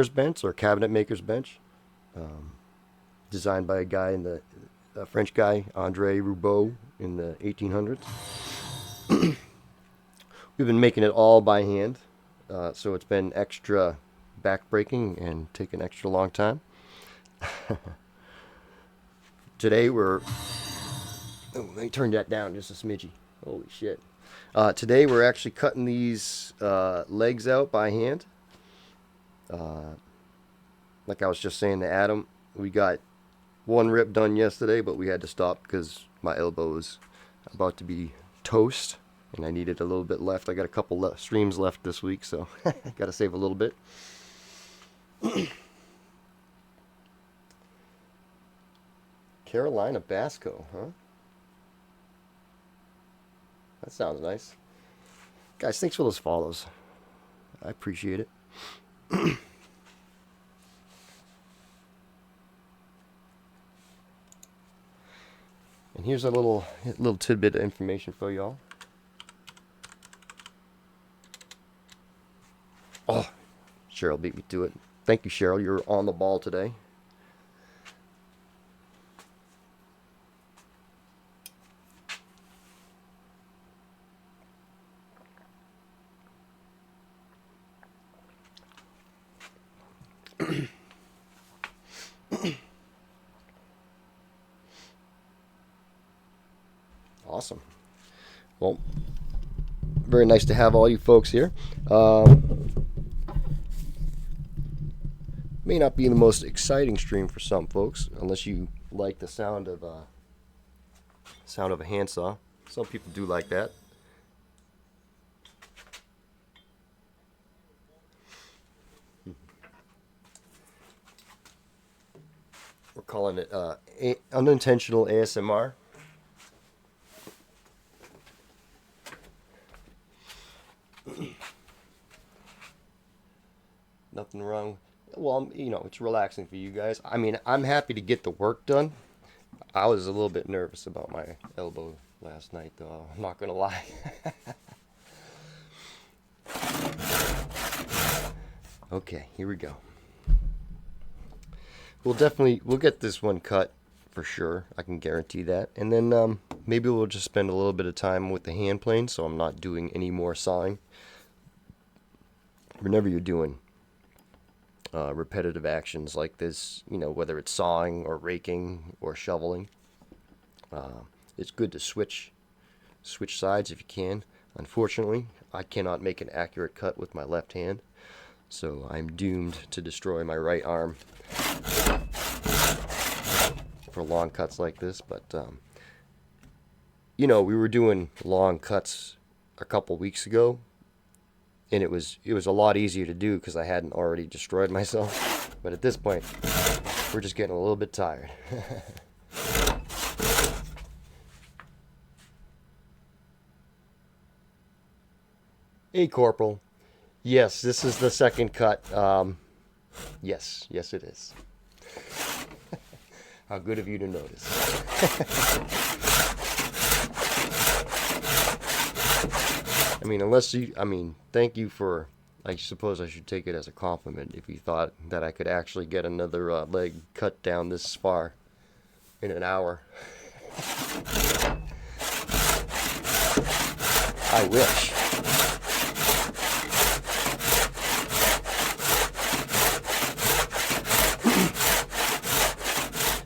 bench or cabinet maker's bench, designed by a guy a French guy, Andre Roubaud, in the 1800s. We've been making it all by hand, so it's been extra backbreaking and taken extra long time. Today we're. Oh, let me turn that down just a smidgy. Holy shit. Today we're actually cutting these legs out by hand. Like I was just saying to Adam, we got one rip done yesterday, but we had to stop because my elbow was about to be toast, and I needed a little bit left. I got a couple streams left this week, so I got to save a little bit. Carolina Basco, huh? That sounds nice. Guys, thanks for those follows. I appreciate it. And here's a little tidbit of information for y'all. Oh, Cheryl beat me to it. Thank you, Cheryl. You're on the ball today. Awesome. Well, very nice to have all you folks here. May not be the most exciting stream for some folks, unless you like the sound of a handsaw. Some people do like that. We're calling it unintentional ASMR. Nothing wrong. Well, it's relaxing for you guys. I mean, I'm happy to get the work done. I was a little bit nervous about my elbow last night, though. I'm not gonna lie. Okay, here we go. We'll get this one cut for sure. I can guarantee that. And then maybe we'll just spend a little bit of time with the hand plane, so I'm not doing any more sawing. Whenever you're doing repetitive actions like this, whether it's sawing or raking or shoveling, it's good to switch sides if you can. Unfortunately, I cannot make an accurate cut with my left hand, so I'm doomed to destroy my right arm for long cuts like this. But we were doing long cuts a couple weeks ago, and it was a lot easier to do because I hadn't already destroyed myself. But at this point, we're just getting a little bit tired. Hey, Corporal. Yes, this is the second cut. Yes, it is. How good of you to notice. Thank you for, I suppose I should take it as a compliment if you thought that I could actually get another leg cut down this far in an hour. I wish.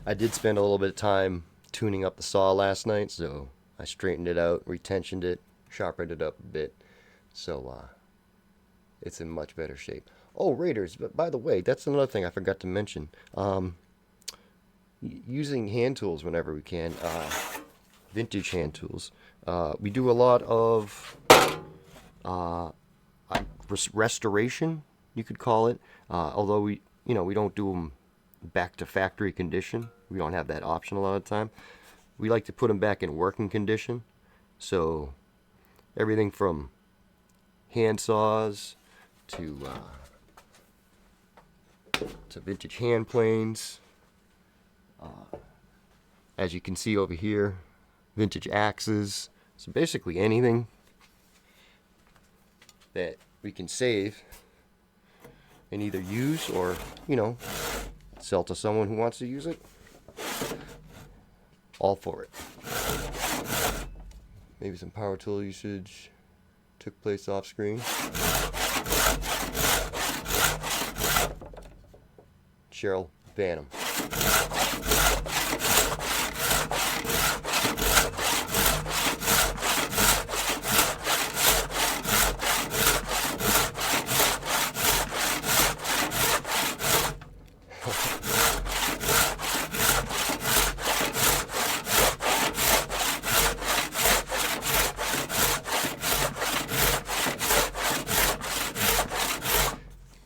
I did spend a little bit of time tuning up the saw last night, so I straightened it out, retensioned it, sharpened it up a bit, so it's in much better shape. Oh, Raiders, but by the way, that's another thing I forgot to mention. Using hand tools whenever we can, vintage hand tools. We do a lot of restoration, you could call it, although we don't do them back to factory condition. We don't have that option a lot of the time. We like to put them back in working condition. So everything from hand saws to vintage hand planes. As you can see over here, vintage axes. So basically anything that we can save and either use or, sell to someone who wants to use it, all for it. Maybe some power tool usage took place off screen. Cheryl Banham.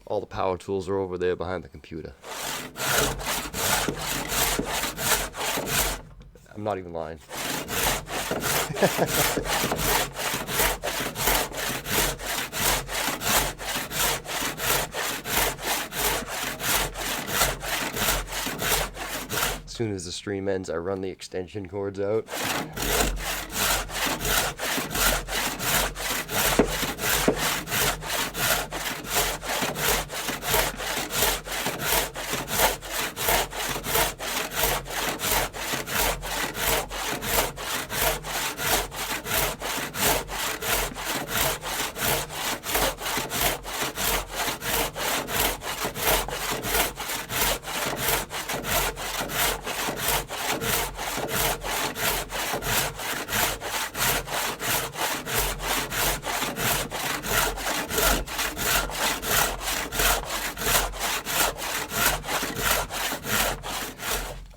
All the power tools are over there behind the computer. I'm not even lying. As soon as the stream ends, I run the extension cords out.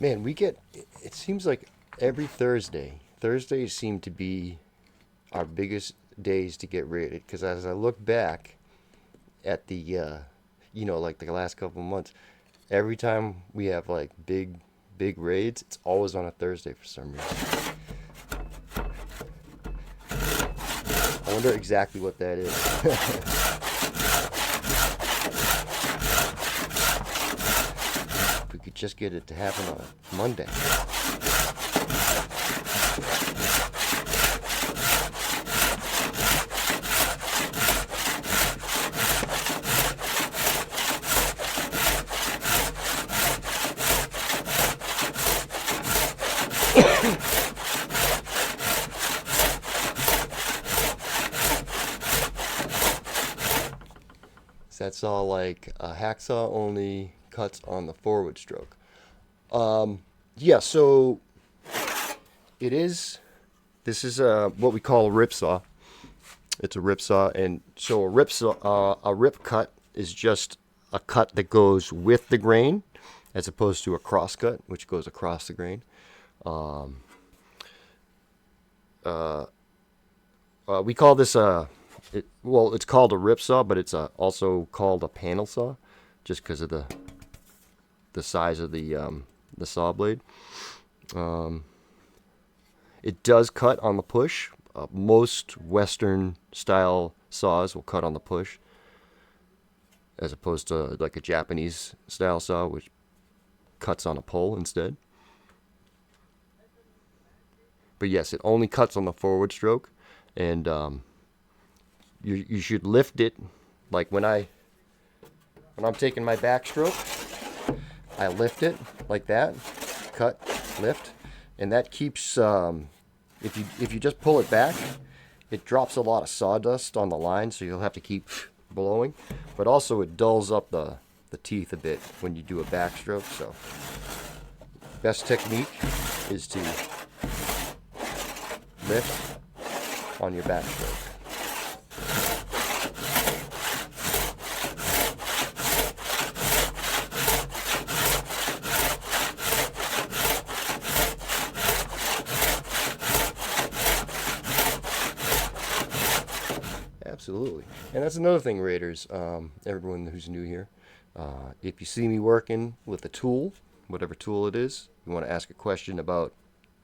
Man, it seems like every Thursdays seem to be our biggest days to get raided. Because as I look back at the, like the last couple of months, every time we have like big raids, it's always on a Thursday for some reason. I wonder exactly what that is. Could just get it to happen on a Monday. That's all like a hacksaw only cuts on the forward stroke. Yeah, so this is what we call a rip saw. It's a rip saw, and so a rip cut is just a cut that goes with the grain, as opposed to a cross cut, which goes across the grain. We call this it's called a rip saw, but it's also called a panel saw, just because of the size of the saw blade. It does cut on the push. Most Western style saws will cut on the push, as opposed to like a Japanese style saw, which cuts on a pole instead. But yes, it only cuts on the forward stroke, and you should lift it. Like when I'm taking my backstroke, I lift it like that, cut, lift, and that keeps. If you just pull it back, it drops a lot of sawdust on the line, so you'll have to keep blowing. But also it dulls up the teeth a bit when you do a backstroke. So best technique is to lift on your backstroke. Absolutely. And that's another thing, Raiders, everyone who's new here. If you see me working with a tool, whatever tool it is, you want to ask a question about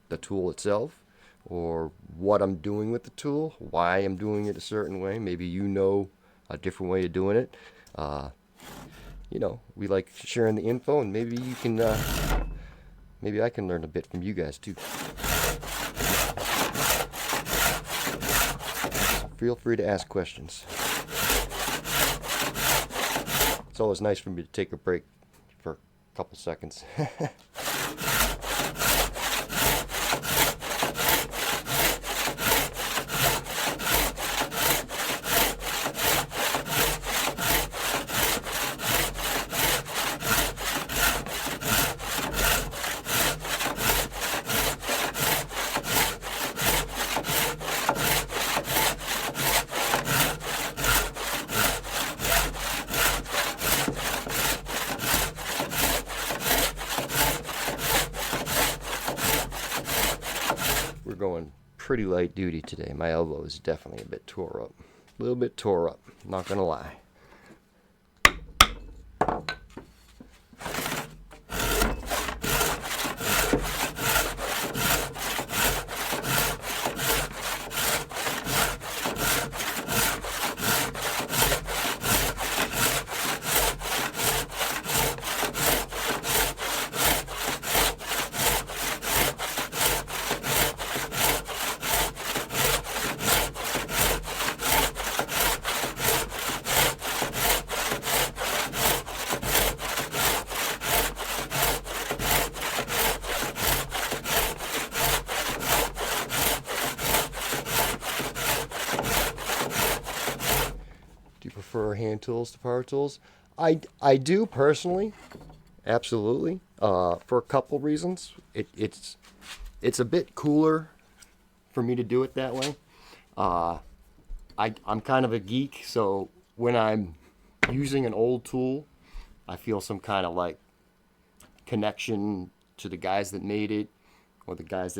the tool itself, or what I'm doing with the tool, why I'm doing it a certain way. Maybe you know a different way of doing it. We like sharing the info, and maybe you can, maybe I can learn a bit from you guys too. Feel free to ask questions. It's always nice for me to take a break for a couple seconds. We're going pretty light duty today. My elbow is definitely a bit tore up. A little bit tore up, not gonna lie. Do you prefer hand tools to power tools? I do personally, absolutely. For a couple reasons. It's a bit cooler for me to do it that way. I'm kind of a geek, so when I'm using an old tool, I feel some kind of like connection to the guys that made it or the guys